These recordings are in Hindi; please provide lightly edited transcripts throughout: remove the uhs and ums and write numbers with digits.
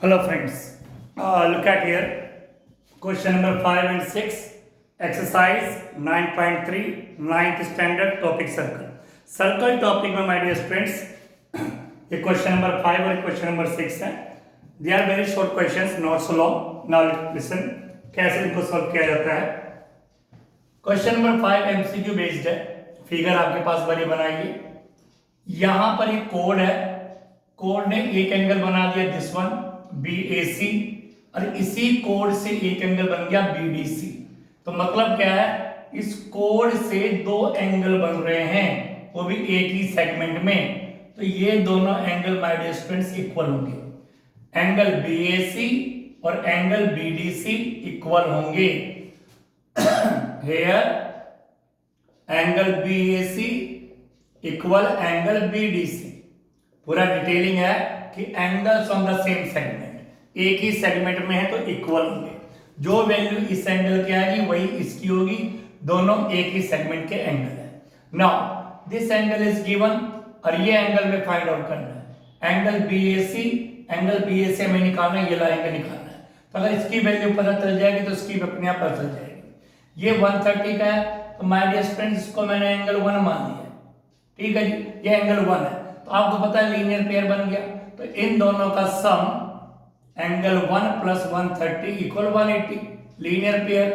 Hello friends, look at here, question number 5 and 6, exercise 9.3, 9th standard topic circle. Circle topic में my dear friends, ये question number 5 और question number 6 है. They are very short questions, not so long. Now listen, कैसे इनको solve किया जाता है. Question number 5 MCQ based है, फिगर आपके पास बनी बनाइए. यहाँ पर एक कोड है, कोड ने एक एंगल बना दिया दिस वन BAC और इसी कोड से एक एंगल बन गया BDC. तो मतलब क्या है, इस कोड से दो एंगल बन रहे हैं, वो भी एक ही सेगमेंट में. तो ये दोनों angle my dear students equal होंगे. एंगल BAC और एंगल BDC इक्वल होंगे. Here angle BAC equal angle BDC. पूरा डिटेलिंग है कि angles on the same segment, एक ही सेगमेंट में है तो इक्वल होंगे. जो वैल्यू इस एंगल की आएगी वही इसकी होगी, दोनों एक ही सेगमेंट के एंगल है. Now this angle is given और ये एंगल में फाइंड आउट करना है. एंगल BAC हमें निकालना है, ये ला एंगल निकालना है. तो अगर इसकी वैल्यू पता चल जाएगी तो इसकी अपने आप पता चल जाएगी. ये 130 का है, तो माय डियर फ्रेंड्स इसको मैंने एंगल 1 मान लिया. ठीक है जी, ये एंगल 1 है. तो आपको पता है लीनियर पेयर बन गया. तो इन दोनों का sum angle 1 plus 130 equal 180. Linear pair,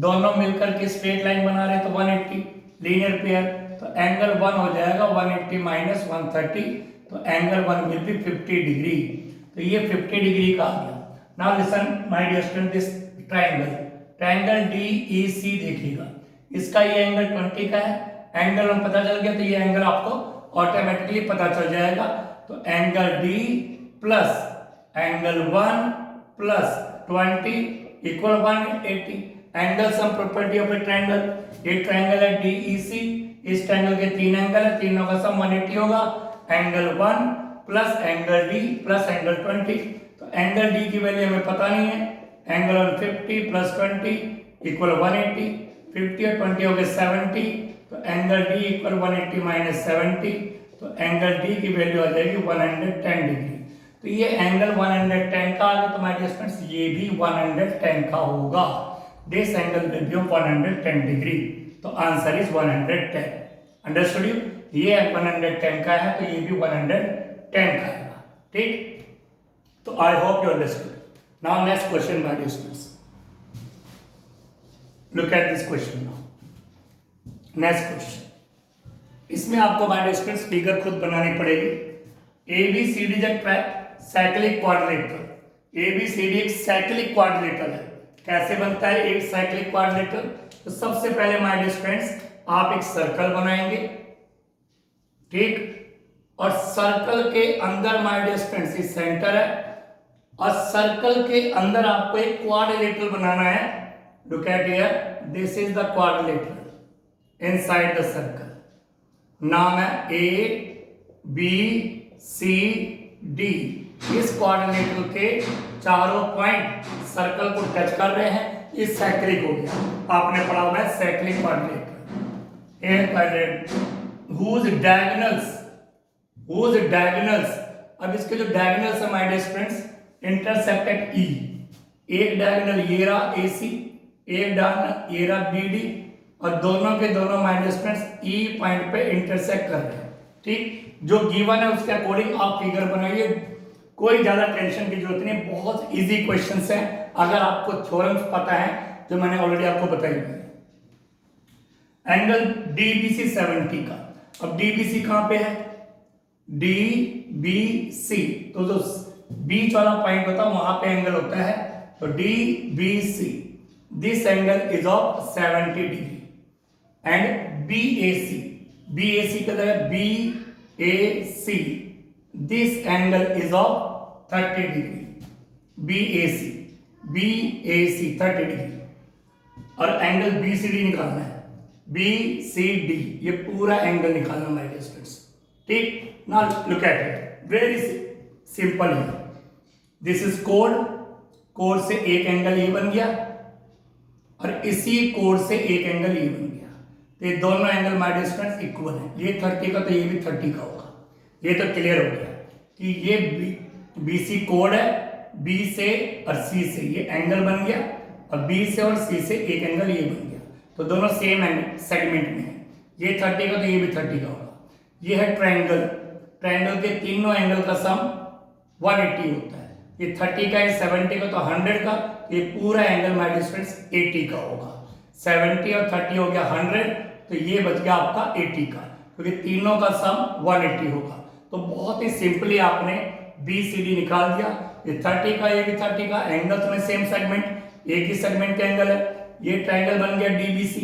दोनों मिलकर के स्ट्रेट लाइन बना रहे तो 180. लीनियर पेयर, तो एंगल 1 हो जाएगा 180 माइनस 130, तो एंगल 1 विल बी 50 डिग्री. तो ये 50 डिग्री का आ गया. Now listen my dear student, this triangle DEC देखिएगा, इसका ये एंगल 20 का है. एंगल हम पता चल गया, तो ये एंगल आपको ऑटोमेटिकली पता चल जाएगा. तो angle D plus angle 1 plus 20 equal 180. Angle sum property of A triangle, ये ट्रायंगल है DEC, इस ट्रायंगल के तीन एंगल है, तीनों का सम 180 होगा. Angle 1 plus angle D plus angle 20. तो एंगल D की वैल्यू हमें पता नहीं है. Angle 150 plus 20 equal 180. 50 और 20 हो गए 70. तो एंगल D इक्वल 180 माइनस 70. तो एंगल D की वैल्यू आ जाएगी 110 डिग्री. तो ये एंगल 110 का आ गया. तो माय डियर फ्रेंड्स ये भी 110 का होगा. This angle will be 110 degree. तो आंसर इज 110. Understood you? ये 110 का है तो ये भी 110 का है. ठीक, तो I hope you understood. Now next question my dear students, look at this question. Now next question, इसमें आपको माय डियर स्टूडेंट्स फिगर खुद बनानी पड़ेगी. ABCD is a cyclic quadrilateral. ABCD एक साइक्लिक क्वाड्रिलेटरल है. कैसे बनता है एक साइक्लिक क्वाड्रिलेटरल? तो सबसे पहले माय डियर फ्रेंड्स आप एक सर्कल बनाएंगे. ठीक, और सर्कल के अंदर माय डियर फ्रेंड्स ये सेंटर है, और सर्कल के अंदर आपको एक क्वाड्रिलेटरल बनाना है. Look at here, this is the quadrilateral inside the circle. नाम है ABCD. इस क्वाड्रिलेटरल के चारों पॉइंट सर्कल को टच कर रहे हैं. इस साइक्लिक हो गया, आपने पढ़ा हुआ है साइक्लिक क्वाड्रिलेटरल. whose diagonals, अब इसके जो डायगोनल्स है my dear friends intersect at E. एक डायगोनल ये रहा AC, एक डायगोनल ये रहा BD, और दोनों के दोनों my dear friends E point पे इंटरसेक्ट कर रहे हैं. ठीक, जो गिवन है उसके अकॉर्डिंग आप फिगर बनाइए. कोई ज्यादा टेंशन की जरूरत नहीं, बहुत इजी क्वेश्चंस हैं अगर आपको थ्योरम्स पता है जो मैंने ऑलरेडी आपको बताई है. एंगल DBC 70 का. अब DBC कहां पे है? DBC, तो जो बीच वाला पॉइंट होता है वहां पे एंगल होता है. तो DBC, this angle is of 70 degree. And BAC का है BAC, this angle is of 30 degree. BAC 30 degree. और एंगल BCD निकालना है. BCD, ये पूरा एंगल निकालना माय डियर स्टूडेंट्स. ठीक, now look at it, very simple है. दिस इज कोड से एक एंगल ये बन गया, और इसी कोड से एक एंगल ये बन गया. तो ये दोनों angle my dear students equal है. ये 30 का तो ये भी 30 का होगा. ये तो क्लियर हो गया कि ये BC कोड है बी से और सी से ये एंगल बन गया, और बी से और सी से एक एंगल ये बन गया, तो दोनों सेम सेगमेंट में है। ये 30 का तो ये भी 30 का होगा। ये है ट्रायंगल, ट्रायंगल के तीनों एंगल का सम 180 होता है। ये 30 का है, 70 का, तो 100 का, ये पूरा एंगल माय डियर फ्रेंड्स 80 का होगा। 70 और 30 हो गया 100, तो ये बच गया आपका 80 का, क्योंकि तीनों का सम 180 होगा। तो बहुत ही सिंपली आपने BCD निकाल दिया। ये 30 का, ये भी 30 का, एंगल्स में सेम सेगमेंट, एक ही सेगमेंट का एंगल है। ये ट्रायंगल बन गया DBC,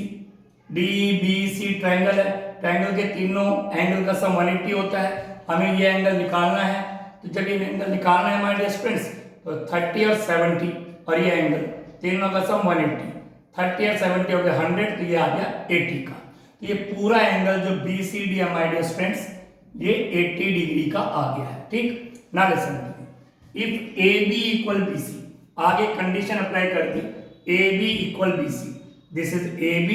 DBC ट्रायंगल है। ट्रायंगल के तीनों एंगल का सम 180 होता है। हमें ये एंगल निकालना है, तो जब ये एंगल निकालना है हमारे स्टूडेंट्स, तो 30 और 70 और ये एंगल तीनों का सम 180, 30 और 70 हो गया 100, तो ये आ गया 80 का। तो ये पूरा एंगल जो BCD है हमारे डियर स्टूडेंट्स, ये 80 डिग्री का आ गया है। ठीक, ना listen if AB equal BC, आगे कंडीशन अप्लाई कर दी, AB equal BC, this is AB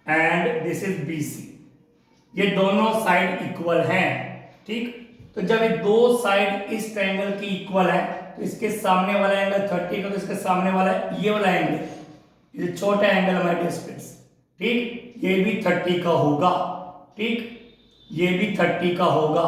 and this is BC, ये दोनों साइड इक्वल हैं। ठीक, तो जब ये दो साइड इस ट्रायंगल की इक्वल है, तो इसके सामने वाला एंगल 30 का, तो इसके सामने वाला ये वाला एंगल, ये छोटा एंगल हमारे डियर स्टूडेंट्स, ठीक, ये भी 30 का होगा। ठीक, ये भी 30 का होगा।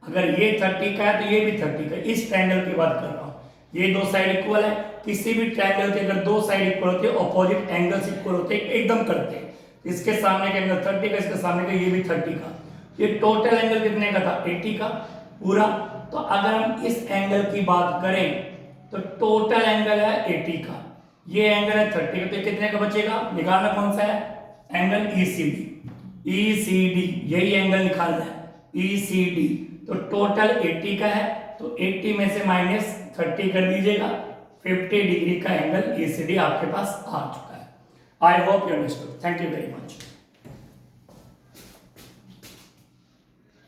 अगर ये 30 का है तो ये भी 30 का, इस ट्रायंगल की बात कर रहा हूं। ये दो साइड इक्वल है, किसी भी ट्रायंगल के अगर दो साइड इक्वल होते हैं, ऑपोजिट एंगल्स इक्वल होते हैं, एकदम करते हैं, इसके सामने का एंगल 30 का, इसके सामने का ये भी 30 का, ये टोटल एंगल कितने का था 80 का पूरा। तो अगर हम इस एंगल की बात करें तो टोटल एंगल है 80 का, ये एंगल है 30 का, तो कितने का बचेगा, निकालना कौन सा है, एंगल ECD, ECD यही एंगल निकालना है ECD। तो टोटल 80 का है, तो 80 में से माइनस 30 कर दीजिएगा, 50 डिग्री का एंगल ECD आपके पास आ चुका है। आई hope you understood. Thank you very much.